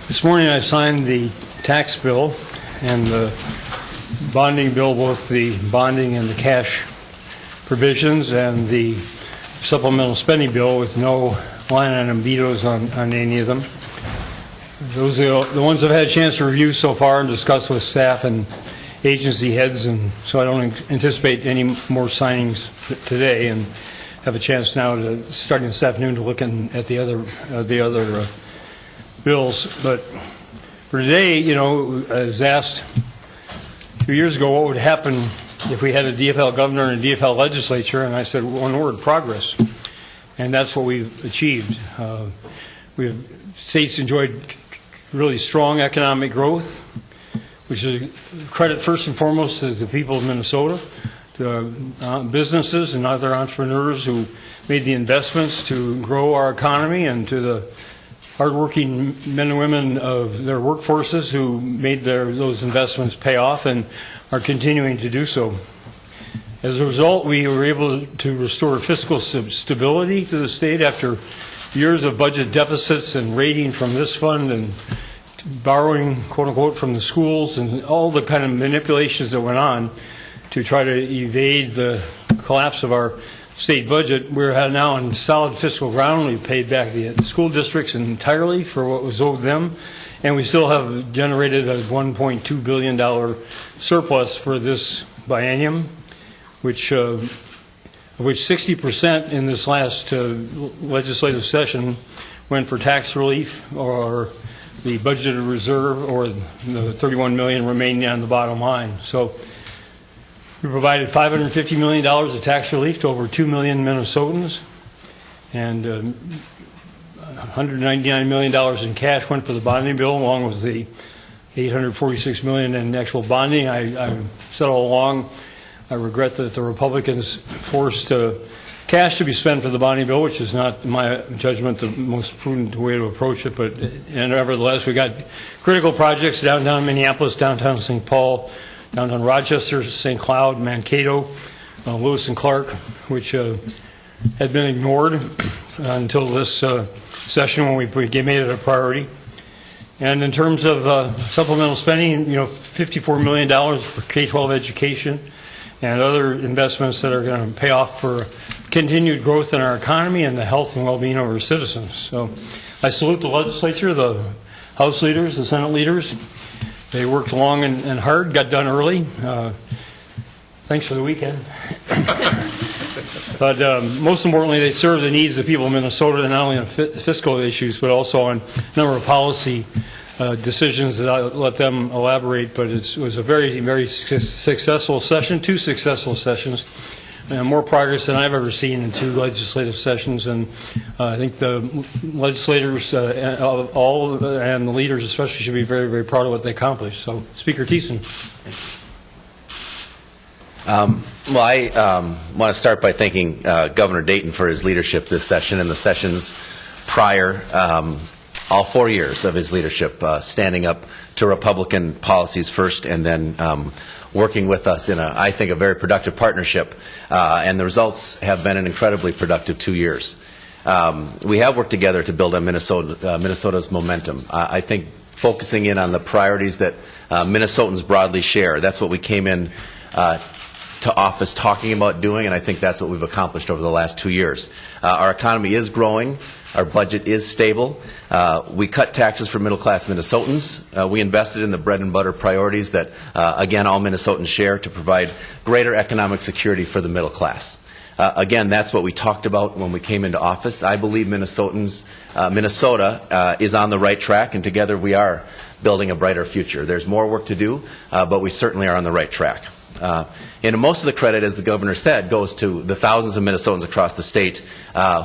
This morning I signed the tax bill and the bonding bill, both the bonding and the cash provisions, and the supplemental spending bill with no line item vetoes on any of them. Those are the ones I've had a chance to review so far and discuss with staff and agency heads, and so I don't anticipate any more signings today, and have a chance now to, starting this afternoon, to look at the other bills. But for today, I was asked 2 years ago what would happen if we had a DFL governor and a DFL legislature, and I said one word: progress. And that's what we've achieved. States enjoyed really strong economic growth, which is credit first and foremost to the people of Minnesota, to businesses and other entrepreneurs who made the investments to grow our economy, and to the hardworking men and women of their workforces who made those investments pay off and are continuing to do so. As a result, we were able to restore fiscal stability to the state after years of budget deficits and raiding from this fund and borrowing, quote unquote, from the schools, and all the kind of manipulations that went on to try to evade the collapse of our state budget. We're now on solid fiscal ground. We paid back the school districts entirely for what was owed them, and we still have generated a $1.2 billion surplus for this biennium, which 60% in this last legislative session went for tax relief, or the budgeted reserve, or the $31 million remaining on the bottom line. So we provided $550 million of tax relief to over 2 million Minnesotans, and $199 million in cash went for the bonding bill, along with the $846 million in actual bonding. I said all along, I regret that the Republicans forced cash to be spent for the bonding bill, which is not, in my judgment, the most prudent way to approach it. But nevertheless, we got critical projects: downtown Minneapolis, downtown St. Paul, downtown Rochester, St. Cloud, Mankato, Lewis and Clark, which had been ignored until this session, when we made it a priority. And in terms of supplemental spending, $54 million for K-12 education and other investments that are going to pay off for continued growth in our economy and the health and well-being of our citizens. So I salute the legislature, the House leaders, the Senate leaders. They worked long and hard, got done early. Thanks for the weekend. But most importantly, they serve the needs of the people of Minnesota, not only on fiscal issues, but also on a number of policy decisions that I'll let them elaborate. But it was a very, very successful session, 2 successful sessions, and more progress than I've ever seen in 2 legislative sessions. And I think the legislators, all, and the leaders especially, should be very, very proud of what they accomplished. So, Speaker Thissen. Well, I want to start by thanking Governor Dayton for his leadership this session and the sessions prior. All 4 years of his leadership, standing up to Republican policies first, and then working with us in I think, a very productive partnership. And the results have been an incredibly productive 2 years. We have worked together to build on Minnesota's momentum. I think focusing in on the priorities that Minnesotans broadly share, that's what we came in to office talking about doing, and I think that's what we've accomplished over the last 2 years. Our economy is growing. Our budget is stable. We cut taxes for middle-class Minnesotans. We invested in the bread and butter priorities that, again, all Minnesotans share, to provide greater economic security for the middle class. Again, that's what we talked about when we came into office. I believe Minnesota is on the right track, and together we are building a brighter future. There's more work to do, but we certainly are on the right track. And most of the credit, as the governor said, goes to the thousands of Minnesotans across the state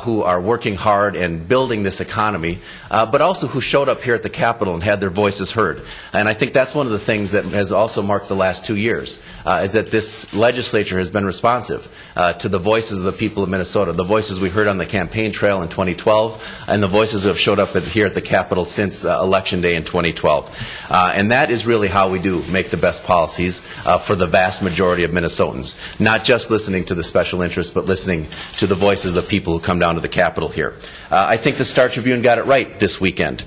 who are working hard and building this economy, but also who showed up here at the Capitol and had their voices heard. And I think that's one of the things that has also marked the last 2 years, is that this legislature has been responsive to the voices of the people of Minnesota, the voices we heard on the campaign trail in 2012, and the voices who have showed up here at the Capitol since Election Day in 2012. And that is really how we do make the best policies for the vast majority of Minnesotans. Minnesotans, not just listening to the special interests, but listening to the voices of the people who come down to the Capitol here. I think the Star Tribune got it right this weekend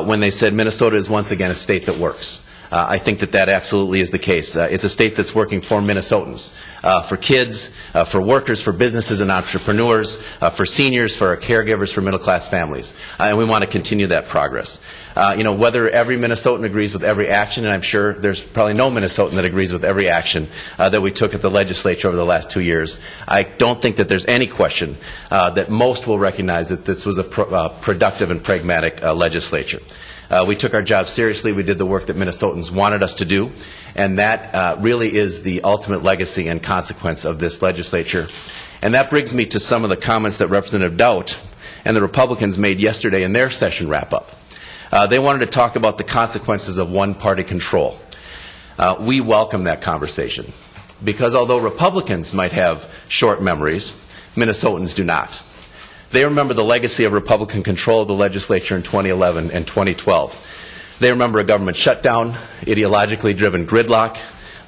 when they said Minnesota is once again a state that works. I think that absolutely is the case. It's a state that's working for Minnesotans, for kids, for workers, for businesses and entrepreneurs, for seniors, for our caregivers, for middle-class families. And we want to continue that progress. Whether every Minnesotan agrees with every action, and I'm sure there's probably no Minnesotan that agrees with every action that we took at the legislature over the last 2 years, I don't think that there's any question that most will recognize that this was a productive and pragmatic legislature. We took our job seriously. We did the work that Minnesotans wanted us to do, and that really is the ultimate legacy and consequence of this legislature. And that brings me to some of the comments that Representative Dowd and the Republicans made yesterday in their session wrap-up. They wanted to talk about the consequences of one-party control. We welcome that conversation, because although Republicans might have short memories, Minnesotans do not. They remember the legacy of Republican control of the legislature in 2011 and 2012. They remember a government shutdown, ideologically driven gridlock,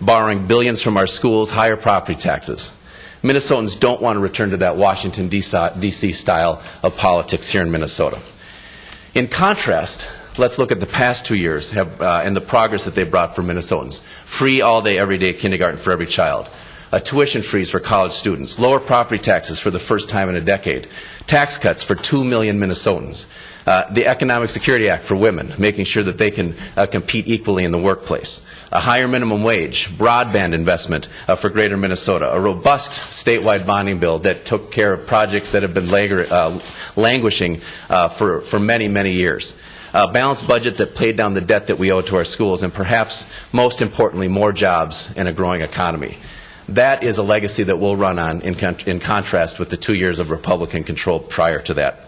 borrowing billions from our schools, higher property taxes. Minnesotans don't want to return to that Washington, D.C. style of politics here in Minnesota. In contrast, let's look at the past 2 years and the progress that they brought for Minnesotans. Free all-day, everyday kindergarten for every child. A tuition freeze for college students. Lower property taxes for the first time in a decade. Tax cuts for 2 million Minnesotans. The Economic Security Act for women, making sure that they can compete equally in the workplace. A higher minimum wage, broadband investment for greater Minnesota. A robust statewide bonding bill that took care of projects that have been languishing for many, many years. A balanced budget that paid down the debt that we owe to our schools, and perhaps most importantly, more jobs and a growing economy. That is a legacy that we'll run on in contrast with the 2 years of Republican control prior to that.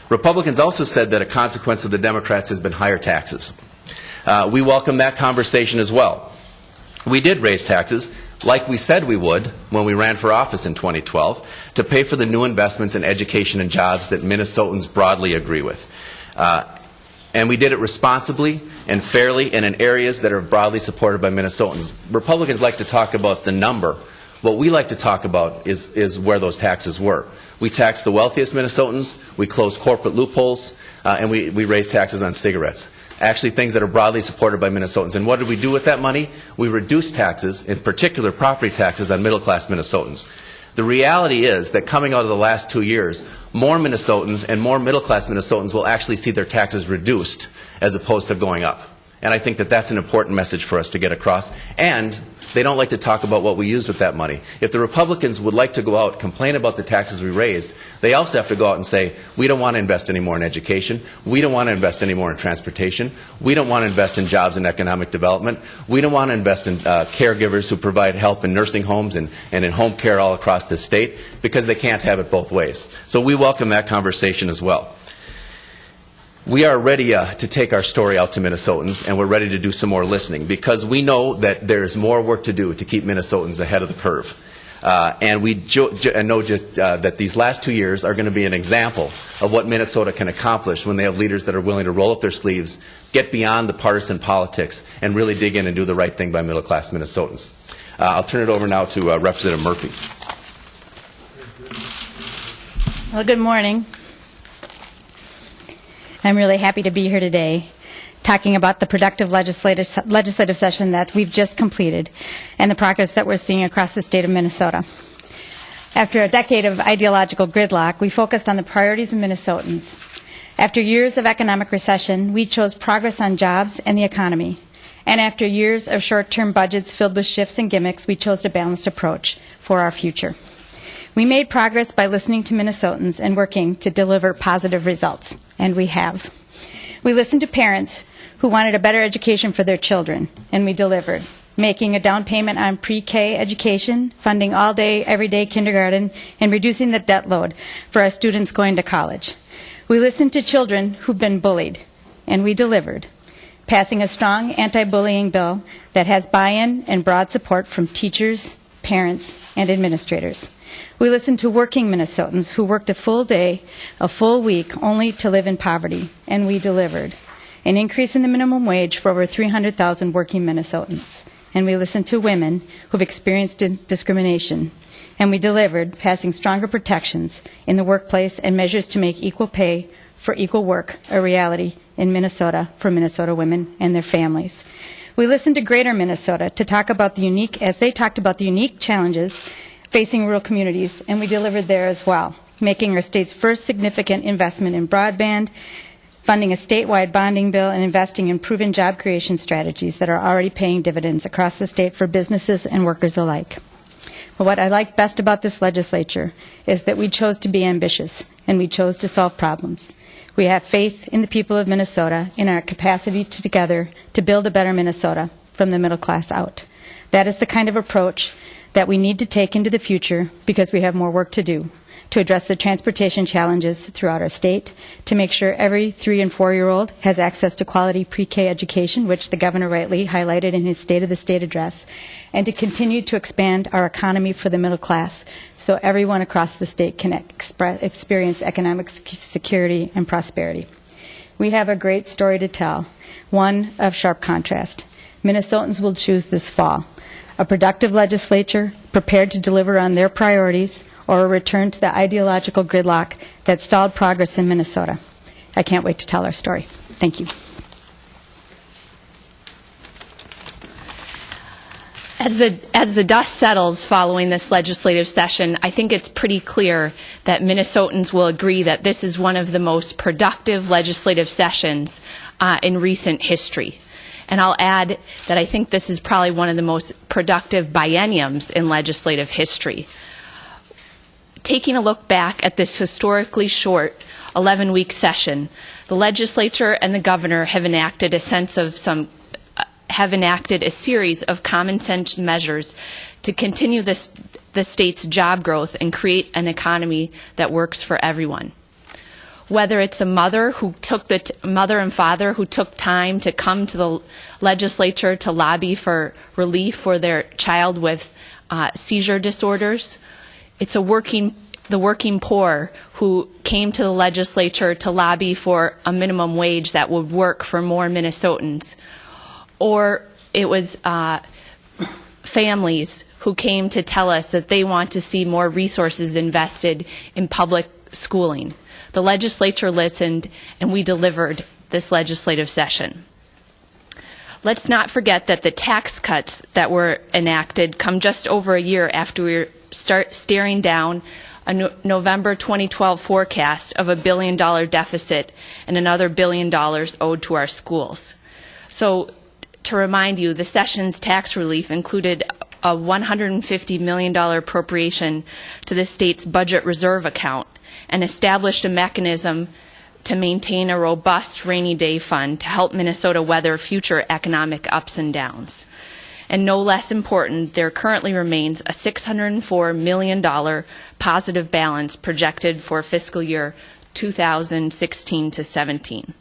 Republicans also said that a consequence of the Democrats has been higher taxes. We welcome that conversation as well. We did raise taxes, like we said we would when we ran for office in 2012, to pay for the new investments in education and jobs that Minnesotans broadly agree with. And we did it responsibly and fairly and in areas that are broadly supported by Minnesotans. Republicans like to talk about the number. What we like to talk about is where those taxes were. We taxed the wealthiest Minnesotans, we closed corporate loopholes, and we raised taxes on cigarettes. Actually, things that are broadly supported by Minnesotans. And what did we do with that money? We reduced taxes, in particular property taxes, on middle-class Minnesotans. The reality is that coming out of the last 2 years, more Minnesotans and more middle-class Minnesotans will actually see their taxes reduced as opposed to going up. And I think that that's an important message for us to get across. And they don't like to talk about what we used with that money. If the Republicans would like to go out and complain about the taxes we raised, they also have to go out and say, we don't want to invest any more in education. We don't want to invest any more in transportation. We don't want to invest in jobs and economic development. We don't want to invest in caregivers who provide help in nursing homes and in home care all across the state, because they can't have it both ways. So we welcome that conversation as well. We are ready to take our story out to Minnesotans, and we're ready to do some more listening, because we know that there is more work to do to keep Minnesotans ahead of the curve. And we know just that these last 2 years are going to be an example of what Minnesota can accomplish when they have leaders that are willing to roll up their sleeves, get beyond the partisan politics, and really dig in and do the right thing by middle-class Minnesotans. I'll turn it over now to Representative Murphy. Well, good morning. I'm really happy to be here today talking about the productive legislative session that we've just completed and the progress that we're seeing across the state of Minnesota. After a decade of ideological gridlock, we focused on the priorities of Minnesotans. After years of economic recession, we chose progress on jobs and the economy. And after years of short-term budgets filled with shifts and gimmicks, we chose a balanced approach for our future. We made progress by listening to Minnesotans and working to deliver positive results, and we have. We listened to parents who wanted a better education for their children, and we delivered, making a down payment on pre-K education, funding all-day, everyday kindergarten, and reducing the debt load for our students going to college. We listened to children who've been bullied, and we delivered, passing a strong anti-bullying bill that has buy-in and broad support from teachers, parents, and administrators. We listened to working Minnesotans who worked a full day, a full week, only to live in poverty, and we delivered an increase in the minimum wage for over 300,000 working Minnesotans. and we listened to women who've experienced discrimination. And we delivered, passing stronger protections in the workplace and measures to make equal pay for equal work a reality in Minnesota for Minnesota women and their families. We listened to Greater Minnesota to talk about the unique challenges facing rural communities, and we delivered there as well, making our state's first significant investment in broadband, funding a statewide bonding bill, and investing in proven job creation strategies that are already paying dividends across the state for businesses and workers alike. But what I like best about this legislature is that we chose to be ambitious, and we chose to solve problems. We have faith in the people of Minnesota, in our capacity together to build a better Minnesota from the middle class out. That is the kind of approach that we need to take into the future because we have more work to do to address the transportation challenges throughout our state, to make sure every 3- and 4-year-old has access to quality pre-K education, which the governor rightly highlighted in his State of the State address, and to continue to expand our economy for the middle class so everyone across the state can experience economic security and prosperity. We have a great story to tell, one of sharp contrast. Minnesotans will choose this fall a productive legislature prepared to deliver on their priorities, or a return to the ideological gridlock that stalled progress in Minnesota. I can't wait to tell our story. Thank you. As the dust settles following this legislative session, I think it's pretty clear that Minnesotans will agree that this is one of the most productive legislative sessions in recent history. And I'll add that I think this is probably one of the most productive bienniums in legislative history. Taking a look back at this historically short 11-week session, the legislature and the governor have enacted a series of common sense measures to continue the state's job growth and create an economy that works for everyone. Whether it's a mother and father who took time to come to the legislature to lobby for relief for their child with seizure disorders, it's the working poor who came to the legislature to lobby for a minimum wage that would work for more Minnesotans. Or it was families who came to tell us that they want to see more resources invested in public schooling. The legislature listened, and we delivered this legislative session. Let's not forget that the tax cuts that were enacted come just over a year after we start staring down a November 2012 forecast of $1 billion deficit and another $1 billion owed to our schools. So, to remind you, the session's tax relief included a $150 million appropriation to the state's budget reserve account and established a mechanism to maintain a robust rainy day fund to help Minnesota weather future economic ups and downs. And no less important, there currently remains a $604 million positive balance projected for fiscal year 2016 to 17.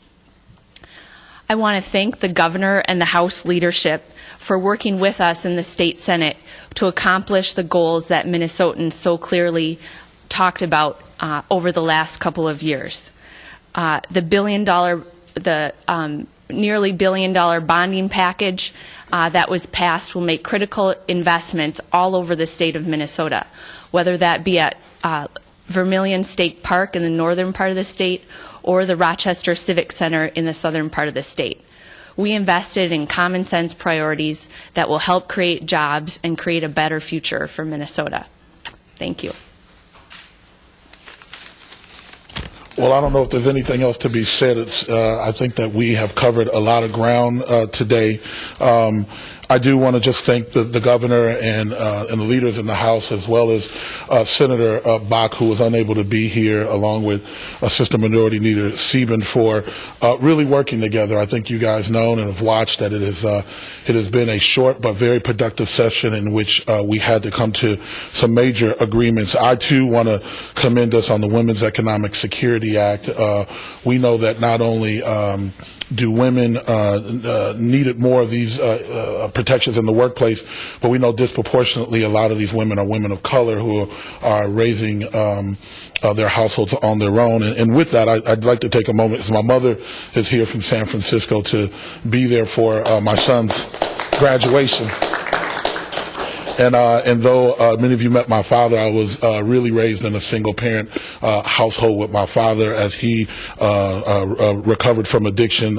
I want to thank the governor and the House leadership for working with us in the state Senate to accomplish the goals that Minnesotans so clearly talked about over the last couple of years. The nearly $1 billion bonding package that was passed will make critical investments all over the state of Minnesota, whether that be at Vermilion State Park in the northern part of the state or the Rochester Civic Center in the southern part of the state. We invested in common sense priorities that will help create jobs and create a better future for Minnesota. Thank you. Well, I don't know if there's anything else to be said. I think that we have covered a lot of ground today. I do want to just thank the governor and the leaders in the House, as well as Senator Bach, who was unable to be here, along with Assistant Majority Leader Sieben, for really working together. I think you guys know and have watched that it has been a short but very productive session in which we had to come to some major agreements. I too want to commend us on the Women's Economic Security Act. We know that not only do women needed more of these protections in the workplace, but we know disproportionately a lot of these women are women of color who are raising their households on their own. And with that, I'd like to take a moment, because my mother is here from San Francisco, to be there for my son's graduation. And though many of you met my father, I was really raised in a single-parent household with my father. As he recovered from addiction,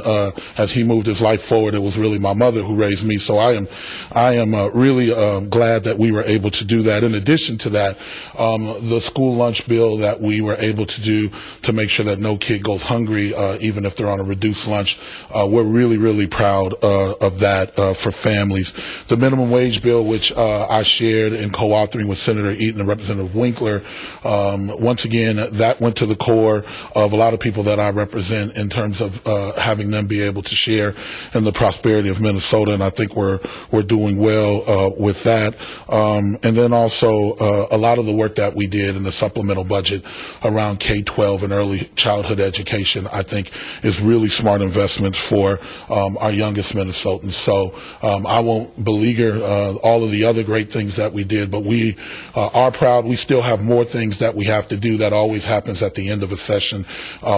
as he moved his life forward, it was really my mother who raised me. So I am really glad that we were able to do that. In addition to that, the school lunch bill that we were able to do to make sure that no kid goes hungry, even if they're on a reduced lunch, we're really, really proud of that for families. The minimum wage bill, which I shared in co-authoring with Senator Eaton and Representative Winkler, once again, that went to the core of a lot of people that I represent in terms of having them be able to share in the prosperity of Minnesota, and I think we're doing well with that. And then also a lot of the work that we did in the supplemental budget around K-12 and early childhood education, I think, is really smart investments for our youngest Minnesotans. So I won't beleaguer all of the other great things that we did, but we are proud. We still have more things that we have to do. That always happens at the end of a session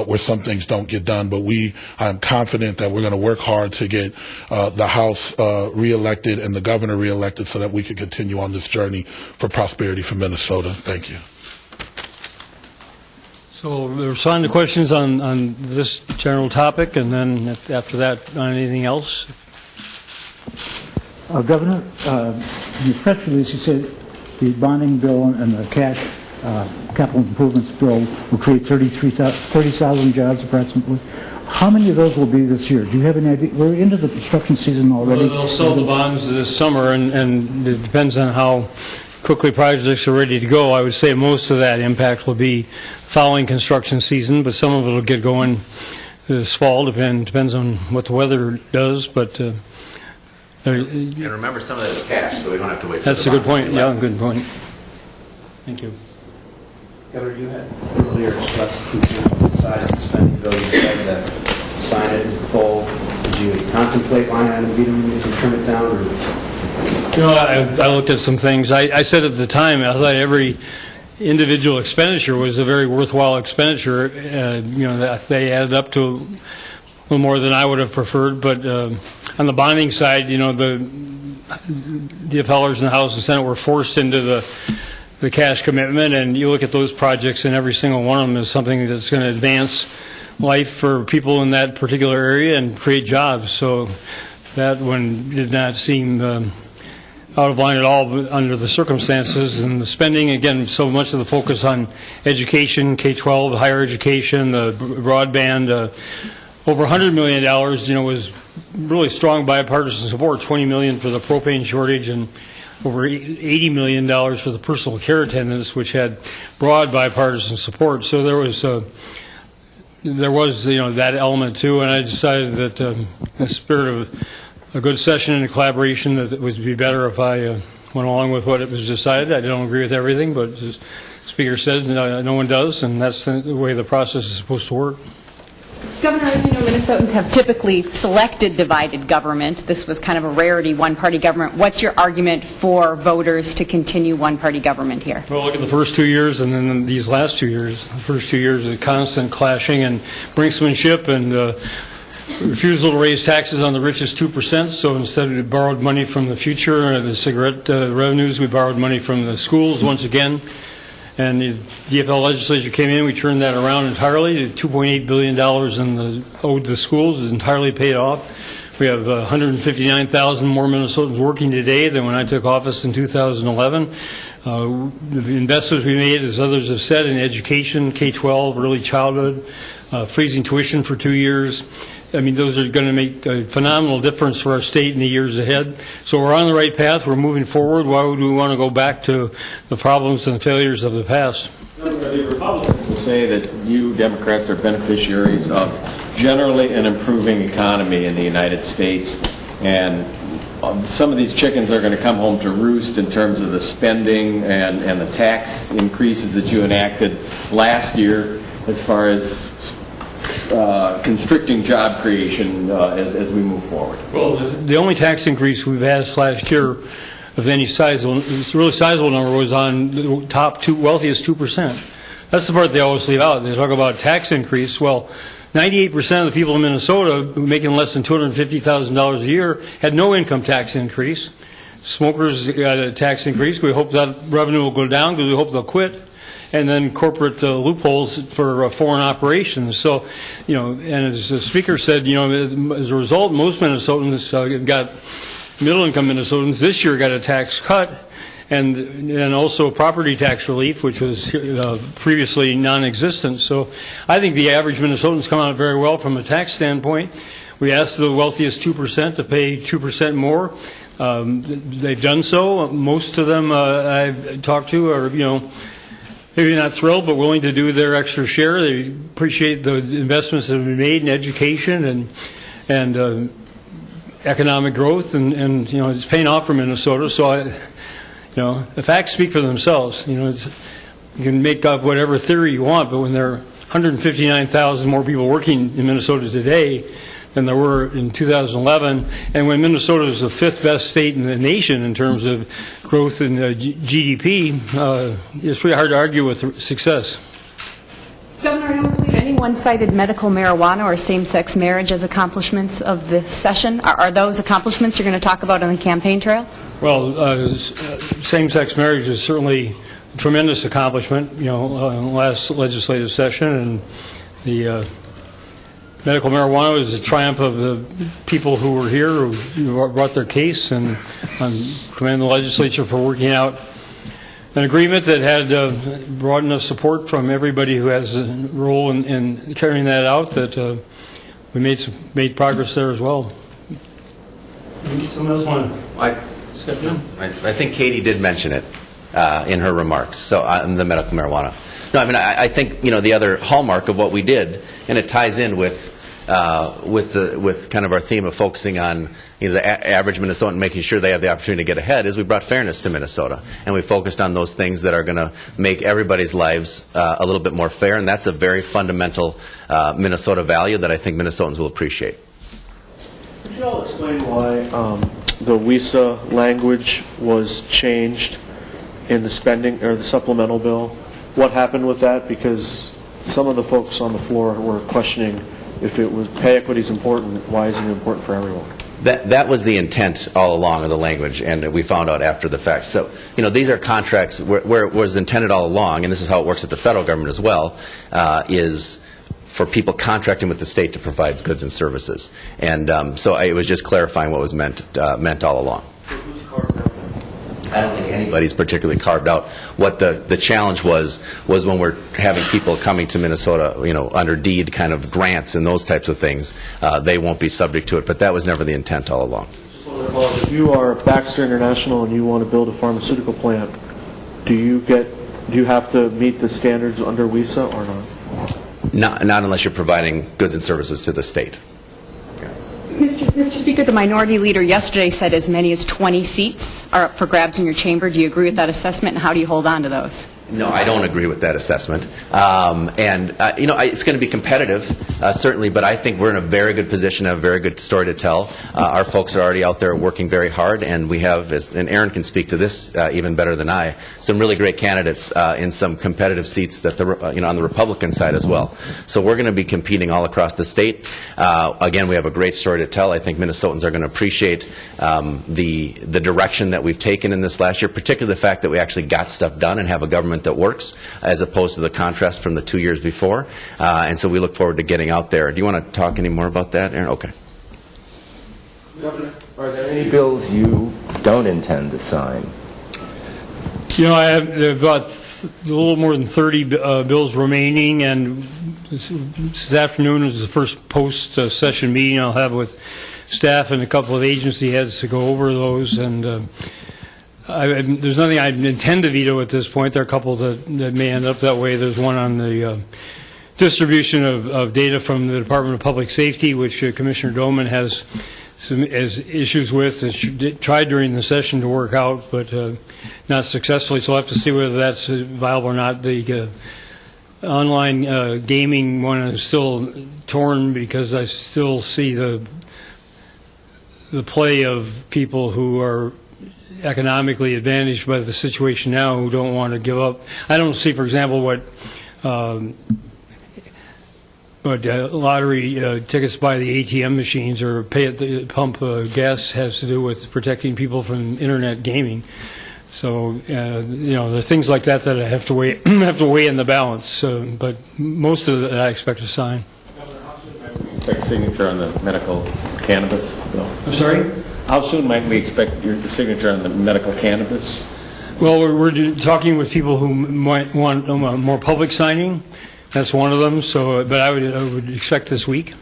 where some things don't get done, but I'm confident that we're going to work hard to get the House reelected and the governor reelected so that we can continue on this journey for prosperity for Minnesota. Thank you. So we'll respond to questions on this general topic, and then after that, on anything else. Governor, in the press release you said the bonding bill and the cash capital improvements bill will create 30,000 jobs approximately. How many of those will be this year? Do you have any idea? We're into the construction season already. Well, they'll sell the bonds this summer, and it depends on how quickly projects are ready to go. I would say most of that impact will be following construction season, but some of it will get going this fall. Depends on what the weather does, but. And remember, some of that is cash, so we don't have to wait. That's a good point. Yeah, good point. Thank you. Governor, you had earlier expressed concern with the size of the spending bill. You said that sign it in full. Did you contemplate line item veto to trim it down? Or? You know, I looked at some things. I said at the time, I thought every individual expenditure was a very worthwhile expenditure. You know, that they added up to a little more than I would have preferred, but on the bonding side, you know, the DFLers in the House and Senate were forced into the cash commitment, and you look at those projects, and every single one of them is something that's going to advance life for people in that particular area and create jobs. So that one did not seem out of line at all under the circumstances. And the spending, again, so much of the focus on education, K-12, higher education, the broadband, over $100 million, you know, was really strong bipartisan support. $20 million for the propane shortage and over $80 million for the personal care attendants, which had broad bipartisan support. So there was you know, that element too. And I decided that in the spirit of a good session and a collaboration, that it would be better if I went along with what it was decided. I don't agree with everything, but as the Speaker says, no one does, and that's the way the process is supposed to work. Governor, as you know, Minnesotans have typically selected divided government. This was kind of a rarity, one-party government. What's your argument for voters to continue one-party government here? Well, look at the first 2 years and then these last 2 years. The first 2 years of constant clashing and brinksmanship and refusal to raise taxes on the richest 2%. So instead we borrowed money from the future, the cigarette revenues, we borrowed money from the schools once again. And the DFL legislature came in, we turned that around entirely. $2.8 billion owed to the schools is entirely paid off. We have 159,000 more Minnesotans working today than when I took office in 2011. The investments we made, as others have said, in education, K-12, early childhood, freezing tuition for 2 years. I mean, those are going to make a phenomenal difference for our state in the years ahead. So we're on the right path. We're moving forward. Why would we want to go back to the problems and failures of the past? The Republicans will say that you Democrats are beneficiaries of generally an improving economy in the United States, and some of these chickens are going to come home to roost in terms of the spending and the tax increases that you enacted last year as far as constricting job creation as we move forward. Well, the only tax increase we've had last year of any size, this really sizable number, was on the top wealthiest 2%. That's the part they always leave out. They talk about tax increase. Well, 98% of the people in Minnesota making less than $250,000 a year had no income tax increase. Smokers got a tax increase. We hope that revenue will go down because we hope they'll quit. And then corporate loopholes for foreign operations. So, and as the Speaker said, as a result, most Minnesotans got, middle-income Minnesotans this year got a tax cut, and also property tax relief, which was previously non-existent. So I think the average Minnesotans come out very well from a tax standpoint. We asked the wealthiest 2% to pay 2% more. They've done so. Most of them I've talked to are, maybe not thrilled, but willing to do their extra share. They appreciate the investments that have been made in education and economic growth, and it's paying off for Minnesota. So the facts speak for themselves. You can make up whatever theory you want, but when there are 159,000 more people working in Minnesota today than there were in 2011, and when Minnesota is the 5th best state in the nation in terms of growth in GDP, it's pretty hard to argue with success. Governor, I don't believe anyone cited medical marijuana or same-sex marriage as accomplishments of this session. Are those accomplishments you're going to talk about on the campaign trail? Well, same-sex marriage is certainly a tremendous accomplishment, last legislative session, and the medical marijuana was a triumph of the people who were here, who brought their case, and I commend the legislature for working out an agreement that had broad enough support from everybody who has a role in carrying that out, that we made progress there as well. Someone else want to step in? I think Katie did mention it in her remarks, so the medical marijuana. No, I think the other hallmark of what we did, and it ties in with kind of our theme of focusing on the average Minnesotan, making sure they have the opportunity to get ahead, is we brought fairness to Minnesota, and we focused on those things that are going to make everybody's lives a little bit more fair, and that's a very fundamental Minnesota value that I think Minnesotans will appreciate. Could you all explain why the WISA language was changed in the spending or the supplemental bill? What happened with that? Because some of the folks on the floor were questioning if it was pay equity is important, why isn't it important for everyone? That was the intent all along of the language, and we found out after the fact. So, these are contracts where it was intended all along, and this is how it works at the federal government as well, is for people contracting with the state to provide goods and services. And so it was just clarifying what was meant all along. I don't think anybody's particularly carved out. What the challenge was when we're having people coming to Minnesota, under deed kind of grants and those types of things, they won't be subject to it. But that was never the intent all along. If you are Baxter International and you want to build a pharmaceutical plant, do you have to meet the standards under WISA or not? Not unless you're providing goods and services to the state. Mr. Speaker, the minority leader yesterday said as many as 20 seats are up for grabs in your chamber. Do you agree with that assessment, and how do you hold on to those? No, I don't agree with that assessment. It's going to be competitive, certainly, but I think we're in a very good position, a very good story to tell. Our folks are already out there working very hard, and we have, and Erin can speak to this even better than I, some really great candidates in some competitive seats that on the Republican side as well. So we're going to be competing all across the state. Again, we have a great story to tell. I think Minnesotans are going to appreciate the direction that we've taken in this last year, particularly the fact that we actually got stuff done and have a government that works, as opposed to the contrast from the 2 years before. And so we look forward to getting out there. Do you want to talk any more about that, Erin? Okay. Governor, are there any bills you don't intend to sign? I have about a little more than 30 bills remaining, and this afternoon is the first post-session meeting I'll have with staff and a couple of agency heads to go over those, and there's nothing I intend to veto at this point. There are a couple that may end up that way. There's one on the distribution of data from the Department of Public Safety, which Commissioner Doman has some issues with. It tried during the session to work out, but not successfully. So I'll have to see whether that's viable or not. The online gaming one is still torn because I still see the play of people who are economically advantaged by the situation now who don't want to give up. I don't see, for example, what lottery tickets by the ATM machines or pay at the pump gas has to do with protecting people from internet gaming. So the things like that I have to weigh in the balance. But most of it I expect to sign. Governor, how soon might we expect signature on the medical cannabis bill? I'm sorry? How soon might we expect your signature on the medical cannabis? Well, we're talking with people who might want more public signing. That's one of them. So, but I would expect this week.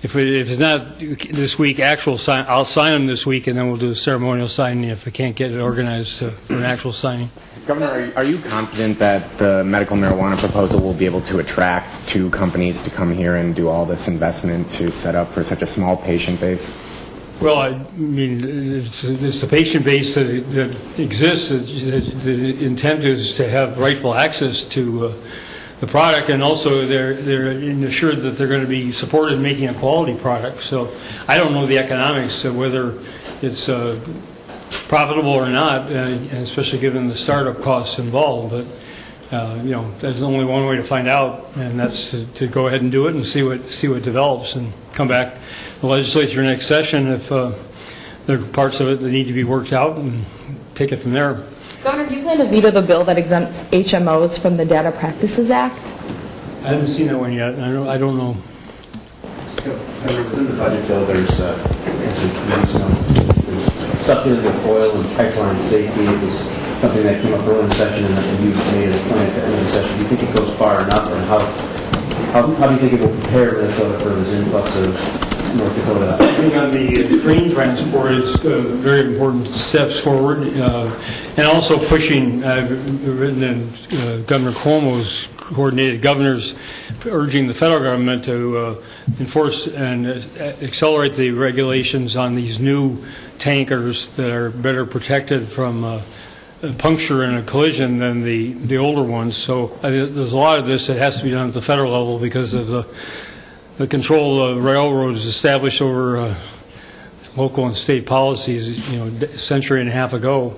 If it's not this week, actual sign, I'll sign them this week, and then we'll do a ceremonial signing if I can't get it organized for an actual signing. Governor, are you confident that the medical marijuana proposal will be able to attract two companies to come here and do all this investment to set up for such a small patient base? Well, I mean, it's the patient base that exists. The intent is to have rightful access to the product, and also they're assured that they're going to be supported in making a quality product. So I don't know the economics of whether it's profitable or not, and especially given the startup costs involved. But there's only one way to find out, and that's to go ahead and do it and see what develops, and come back to the legislature next session if there are parts of it that need to be worked out, and take it from there. Governor, do you plan to veto the bill that exempts HMOs from the Data Practices Act? I haven't seen that one yet. I don't know. Within the budget bill, there's stuff dealing with oil and pipeline safety. It was something that came up early in the session, and that you made a point at the end of the session. Do you think it goes far enough, and how do you think it will prepare Minnesota for this influx of North Dakota? I think on the grain transport, it's very important steps forward, and also pushing. I've written in Governor Cuomo's coordinated governors urging the federal government to enforce and accelerate the regulations on these new tankers that are better protected from a puncture and a collision than the older ones. So there's a lot of this that has to be done at the federal level because of the control of railroads established over local and state policies, a century and a half ago.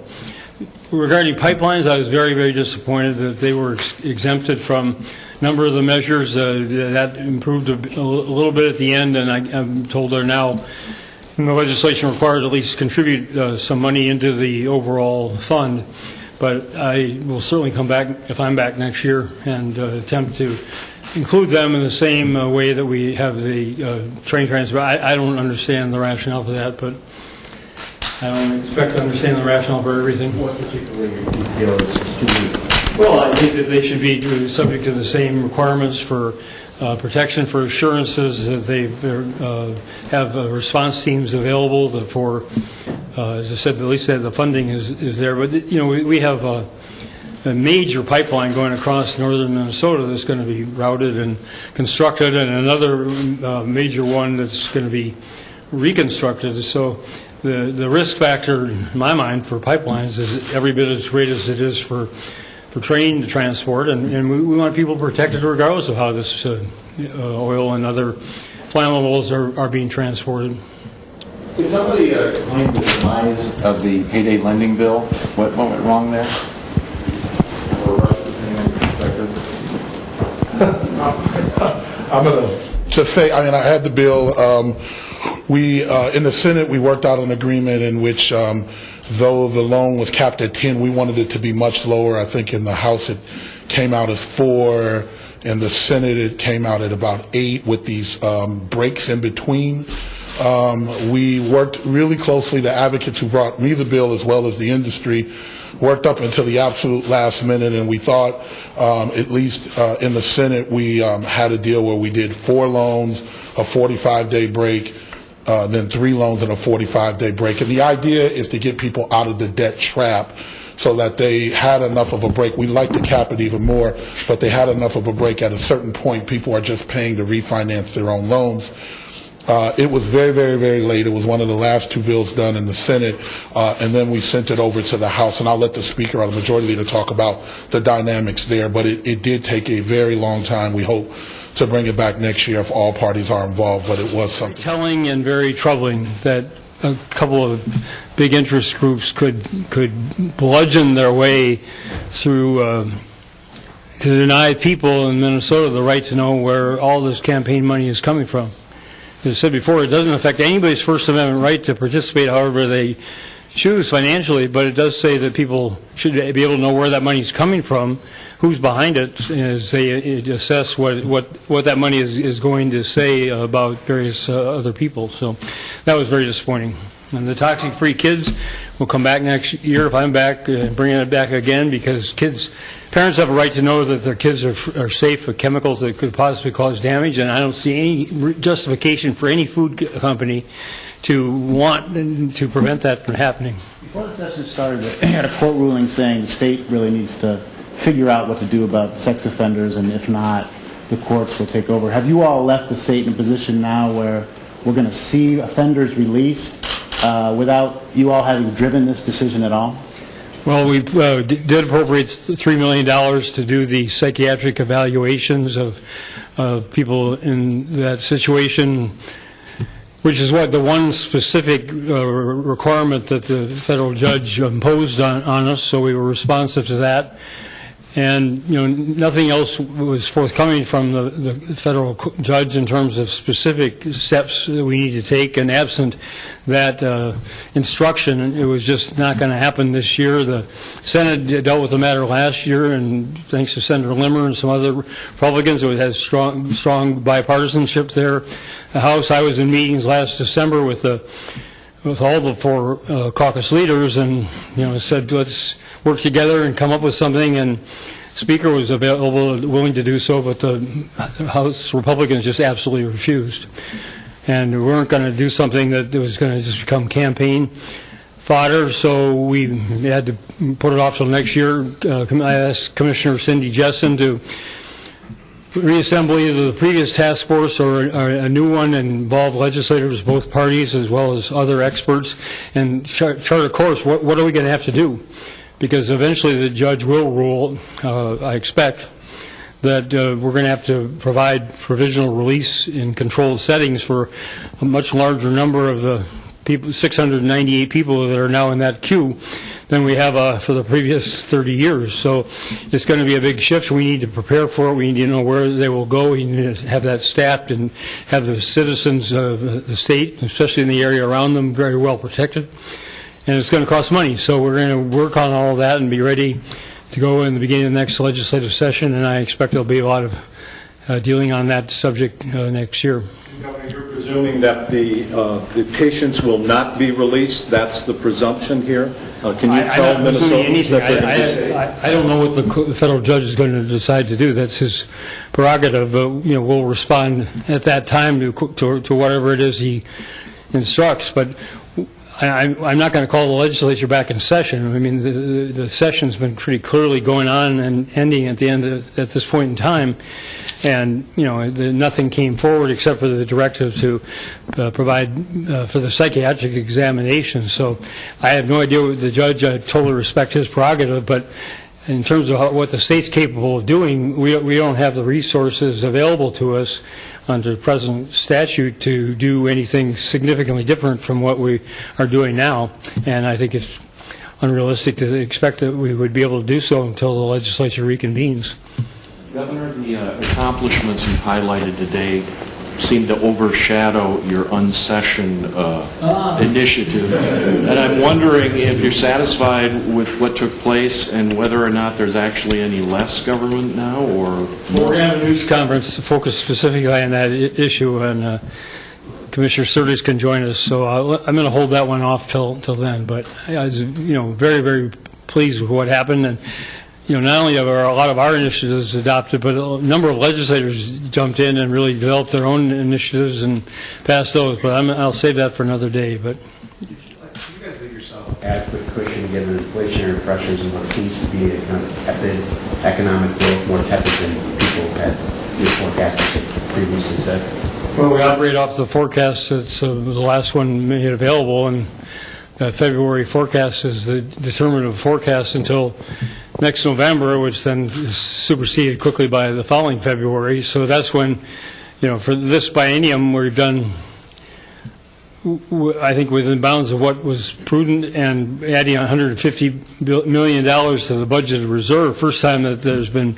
Regarding pipelines, I was very, very disappointed that they were exempted from a number of the measures. That improved a little bit at the end, and I'm told they're now in the legislation required to at least contribute some money into the overall fund. But I will certainly come back, if I'm back next year, and attempt to include them in the same way that we have the train transport. I don't understand the rationale for that, but I don't expect to understand the rationale for everything. What particularly do you feel is too weak? Well, I think that they should be subject to the same requirements for protection, for assurances, that they have response teams available for, as I said, at least the funding is there. But, we have a major pipeline going across northern Minnesota that's going to be routed and constructed, and another major one that's going to be reconstructed. So the risk factor, in my mind, for pipelines is every bit as great as it is for train transport, and we want people protected regardless of how this oil and other flammables are being transported. Can somebody explain the demise of the payday lending bill? What went wrong there? I'm going to say, I had the bill. We in the Senate, we worked out an agreement in which, though the loan was capped at 10, we wanted it to be much lower. I think in the House it came out as 4. In the Senate it came out at about 8 with these breaks in between. We worked really closely. The advocates who brought me the bill, as well as the industry, worked up until the absolute last minute, and we thought, at least in the Senate, we had a deal where we did 4 loans, a 45-day break, then 3 loans and a 45-day break. And the idea is to get people out of the debt trap so that they had enough of a break. We'd like to cap it even more, but they had enough of a break. At a certain point, people are just paying to refinance their own loans. It was very, very, very late. It was one of the last 2 bills done in the Senate, and then we sent it over to the House. And I'll let the Speaker or the Majority Leader talk about the dynamics there, but it did take a very long time. We hope to bring it back next year if all parties are involved, but it was something. Telling and very troubling that a couple of big interest groups could bludgeon their way through to deny people in Minnesota the right to know where all this campaign money is coming from. As I said before, it doesn't affect anybody's First Amendment right to participate however they choose financially, but it does say that people should be able to know where that money is coming from, who's behind it, as they assess what that money is going to say about various other people. So that was very disappointing. And the toxic-free kids will come back next year if I'm back, bringing it back again, because parents have a right to know that their kids are safe with chemicals that could possibly cause damage, and I don't see any justification for any food company to want to prevent that from happening. Before the session started, I had a court ruling saying the state really needs to figure out what to do about sex offenders, and if not, the courts will take over. Have you all left the state in a position now where we're going to see offenders released without you all having driven this decision at all? Well, we did appropriate $3 million to do the psychiatric evaluations of people in that situation, which is what the one specific requirement that the federal judge imposed on us, so we were responsive to that. And nothing else was forthcoming from the federal judge in terms of specific steps that we need to take. And absent that instruction, it was just not going to happen this year. The Senate dealt with the matter last year, and thanks to Senator Limmer and some other Republicans, it has strong bipartisanship there. The House, I was in meetings last December with all the four caucus leaders, and said let's work together and come up with something. And Speaker was available, willing to do so, but the House Republicans just absolutely refused. And we weren't going to do something that was going to just become campaign fodder, so we had to put it off till next year. I asked Commissioner Cindy Jessen to reassemble either the previous task force or a new one and involve legislators, both parties, as well as other experts, and chart a course. What are we going to have to do? Because eventually the judge will rule, I expect, that we're going to have to provide provisional release in controlled settings for a much larger number of the people, 698 people that are now in that queue, than we have for the previous 30 years. So it's going to be a big shift. We need to prepare for it. We need to know where they will go. We need to have that staffed and have the citizens of the state, especially in the area around them, very well protected. And it's going to cost money. So we're going to work on all of that and be ready to go in the beginning of the next legislative session. And I expect there'll be a lot of dealing on that subject next year. Governor, you're presuming that the patients will not be released. That's the presumption here. Can you tell Minnesotans that they're going to be safe? I don't know what the federal judge is going to decide to do. That's his prerogative. We'll respond at that time to whatever it is he instructs. But I'm not going to call the legislature back in session. I mean, the session's been pretty clearly going on and ending at this point in time, and nothing came forward except for the directive to provide for the psychiatric examination. So I have no idea what the judge. I totally respect his prerogative, but in terms of what the state's capable of doing, we don't have the resources available to us under present statute to do anything significantly different from what we are doing now. And I think it's unrealistic to expect that we would be able to do so until the legislature reconvenes. Governor, the accomplishments you highlighted today seem to overshadow your unsession initiative. And I'm wondering if you're satisfied with what took place and whether or not there's actually any less government now, or... Well, we're going to have a news conference focused specifically on that issue, and Commissioner Surtees can join us, so I'm going to hold that one off till then. But I was, very, very pleased with what happened, and not only are a lot of our initiatives adopted, but a number of legislators jumped in and really developed their own initiatives and passed those. But I'll save that for another day. But do you guys give yourself adequate cushion given inflationary pressures and what seems to be a kind of tepid economic growth, more tepid than people had forecasters previously said? Well, we operate off the forecast that's the last one made available, and the February forecast is the determinative forecast until next November, which then is superseded quickly by the following February. So that's when, for this biennium, we've done, I think, within bounds of what was prudent, and adding $150 million to the budgeted reserve. First time that there's been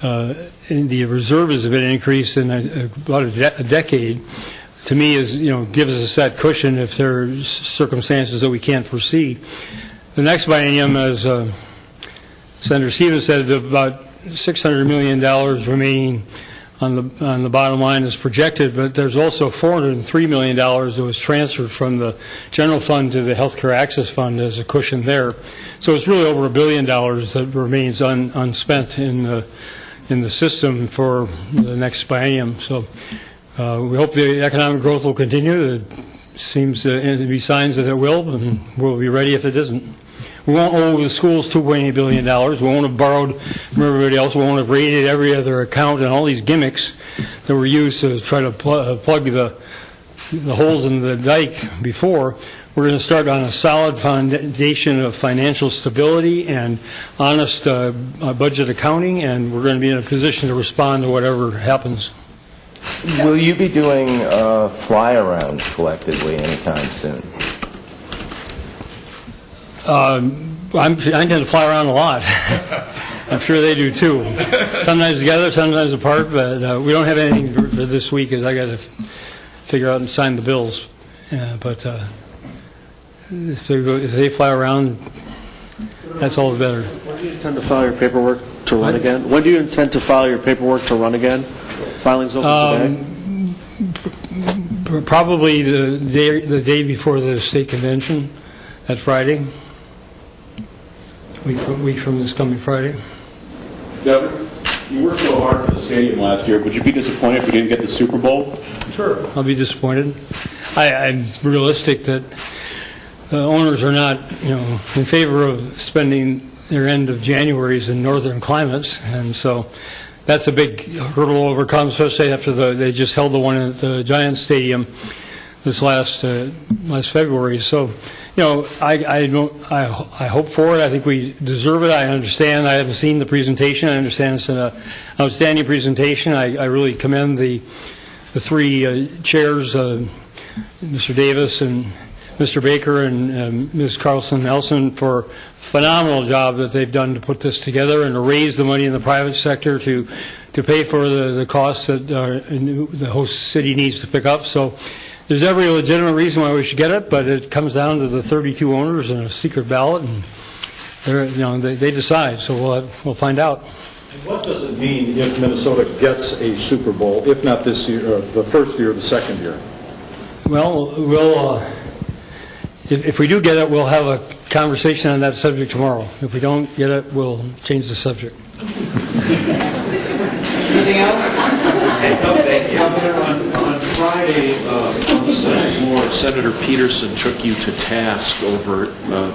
the reserve has been increased in about a decade, to me is, gives us that cushion if there's circumstances that we can't foresee. The next biennium, as Senator Sieben said, about $600 million remaining on the bottom line is projected, but there's also $403 million that was transferred from the general fund to the healthcare access fund as a cushion there. So it's really over $1 billion that remains unspent in the system for the next biennium. So we hope the economic growth will continue. It seems to be signs that it will, and we'll be ready if it isn't. We won't owe the schools $2.8 billion. We won't have borrowed from everybody else. We won't have raided every other account and all these gimmicks that were used to try to plug the holes in the dike before. We're going to start on a solid foundation of financial stability and honest budget accounting, and we're going to be in a position to respond to whatever happens. Will you be doing fly-arounds collectively anytime soon? I tend to fly around a lot. I'm sure they do too. Sometimes together, sometimes apart, but we don't have anything for this week because I got to figure out and sign the bills. But if they fly around, that's all the better. When do you intend to file your paperwork to run again? When do you intend to file your paperwork to run again? Filing's open today? Probably the day before the state convention, that Friday. Week from this coming Friday. Governor, you worked so hard for the stadium last year. Would you be disappointed if we didn't get the Super Bowl? Sure. I'll be disappointed. I'm realistic that the owners are not, in favor of spending their end of Januaries in northern climates, and so that's a big hurdle to overcome, especially after they just held the one at the Giants Stadium this last February. So, I hope for it. I think we deserve it. I understand. I haven't seen the presentation. I understand it's an outstanding presentation. I really commend the three chairs, Mr. Davis and Mr. Baker and Ms. Carlson-Nelson, for a phenomenal job that they've done to put this together and to raise the money in the private sector to pay for the costs that the host city needs to pick up. So there's every legitimate reason why we should get it, but it comes down to the 32 owners and a secret ballot, and they decide. So we'll find out. What does it mean if Minnesota gets a Super Bowl, if not this year, the first year or the second year? Well, if we do get it, we'll have a conversation on that subject tomorrow. If we don't get it, we'll change the subject. Anything else? Thank you. On Friday, on the Senate floor, Senator Peterson took you to task over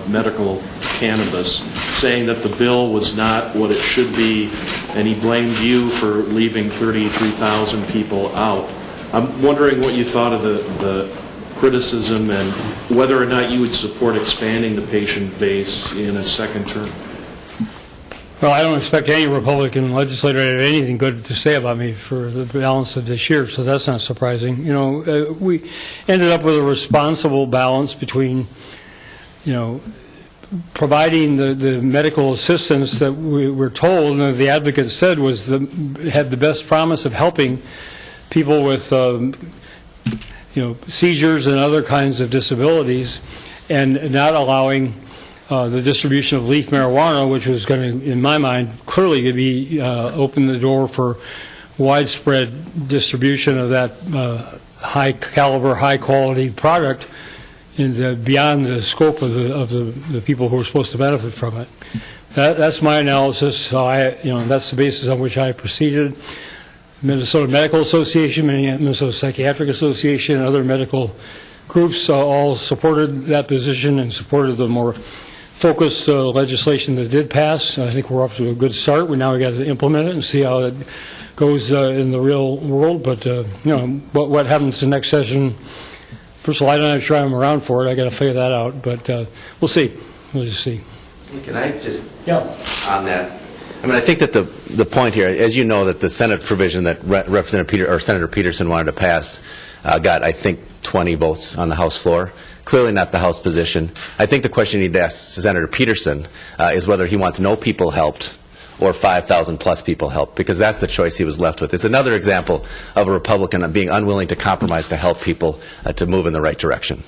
medical cannabis, saying that the bill was not what it should be, and he blamed you for leaving 33,000 people out. I'm wondering what you thought of the criticism and whether or not you would support expanding the patient base in a second term. Well, I don't expect any Republican legislator to have anything good to say about me for the balance of this year, so that's not surprising. We ended up with a responsible balance between, providing the medical assistance that we were told, and the advocates said had the best promise of helping people with, seizures and other kinds of disabilities, and not allowing the distribution of leaf marijuana, which was going to, in my mind, clearly be open the door for widespread distribution of that high caliber, high quality product beyond the scope of the people who are supposed to benefit from it. That's my analysis. So that's the basis on which I proceeded. Minnesota Medical Association, Minnesota Psychiatric Association, and other medical groups all supported that position and supported the more focused legislation that did pass. I think we're off to a good start. Now we got to implement it and see how it goes in the real world. But what happens the next session? First of all, I don't have to try them around for it. I got to figure that out. But we'll see. We'll just see. Can I just on that? I think that the point here, as you know, that the Senate provision that Senator Peterson wanted to pass got, I think, 20 votes on the House floor. Clearly not the House position. I think the question you need to ask Senator Peterson is whether he wants no people helped or 5,000 plus people help, because that's the choice he was left with. It's another example of a Republican being unwilling to compromise to help people to move in the right direction.